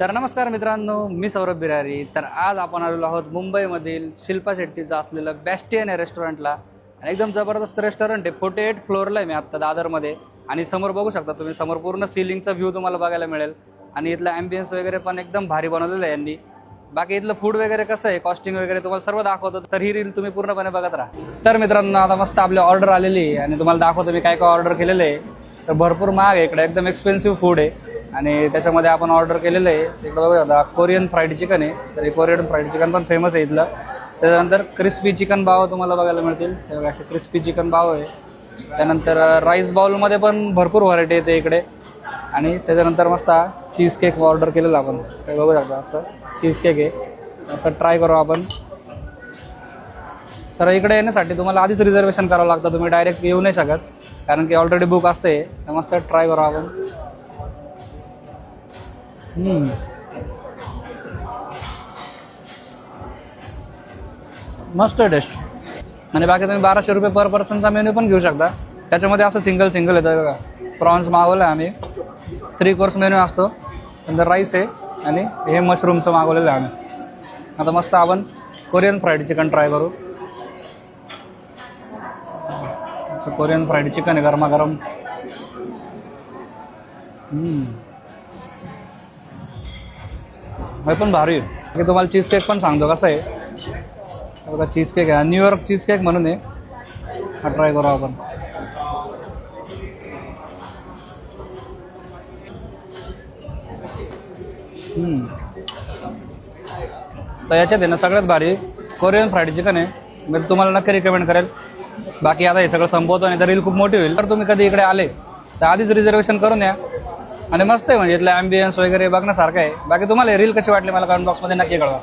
तर नमस्कार मित्रांनो, मी सौरभ बिरारी. तर आज आपण आलेलो आहोत मुंबईमधील शिल्पा शेट्टीचं असलेलं बॅस्टियन या रेस्टॉरंटला. आणि एकदम जबरदस्त रेस्टॉरंट आहे. 48 फ्लोअरला आहे मी आत्ता दादरमध्ये. आणि समोर बघू शकता तुम्ही, समोर पूर्ण सिलिंगचा व्ह्यू तुम्हाला बघायला मिळेल. आणि इथलं ॲम्बियन्स वगैरे पण एकदम भारी बनवलेलं आहे यांनी. बाकी इथलं फूड वगैरे कसं आहे, कॉस्टिंग वगैरे तुम्हाला सर्व दाखवतो. तर ही रील तुम्ही पूर्णपणे बघत राहा. तर मित्रांनो, आता मस्त आपली ऑर्डर आलेली आहे आणि तुम्हाला दाखवतो मी काय काय ऑर्डर केलेलं आहे. तर भरपूर महाग आहे इकडे, एकदम एक्सपेन्सिव्ह फूड आहे. आणि त्याच्यामध्ये आपण ऑर्डर केलेलं आहे, इकडं बघा आता कोरियन फ्राईड चिकन आहे. तर कोरियन फ्राईड चिकन पण फेमस आहे इथलं. त्याच्यानंतर क्रिस्पी चिकन बाव तुम्हाला बघायला मिळतील. हे बघा असे क्रिस्पी चिकन बाव आहे. त्यानंतर राईस बाउलमध्ये पण भरपूर व्हरायटी येते इकडे. आणि त्याच्यानंतर मस्त चीज केक ऑर्डर केलेला आपण. हे बघू शकता, असं चीज केक आहे. आता ट्राय करू आपण. तर इकडे येण्यासाठी तुम्हाला आधीच रिझर्वेशन करावं लागतं, तुम्ही डायरेक्ट येऊ नाही शकत, कारण की ऑलरेडी बुक असते. तर मस्त ट्राय करू आपण. मस्त टेस्ट. आणि बाकी तुम्ही 1200 रुपये पर पर्सनचा मेन्यू पण घेऊ शकता. त्याच्यामध्ये असं सिंगल येतं बघा. प्रॉन्स मागवलं आहे आम्ही, 3 कोर्स मेन्यू असतो. नंतर राईस आहे आणि हे मशरूमचं मागवलेलं आहे आम्ही. आता मस्त आपण कोरियन फ्राईड चिकन ट्राय करू. कोरियन फ्राईड चिकन आहे गरमागरम. हे पण भारी आहे. की तुम्हाला चीज केक पण सांगतो कसं आहे बघा. चीज केक आहे, न्यूयॉर्क चीज केक म्हणून आहे. हा ट्राय करू आपण. तर याच्यात आहे ना सगळ्यात भारी कोरियन फ्राईड चिकन आहे. मी तुम्हाला नक्की रिकमेंड करेल. बाकी आता हे सगळं संपवतो आणि तर रील खूप मोठी होईल. तर तुम्ही कधी इकडे आले तर आधीच रिझर्वेशन करून या. आणि मस्त आहे, म्हणजे इथलं ॲम्बियन्स वगैरे बघण्यासारखं आहे. बाकी तुम्हाला रील कशी वाटली मला कमेंट बॉक्समध्ये नक्की कळवा.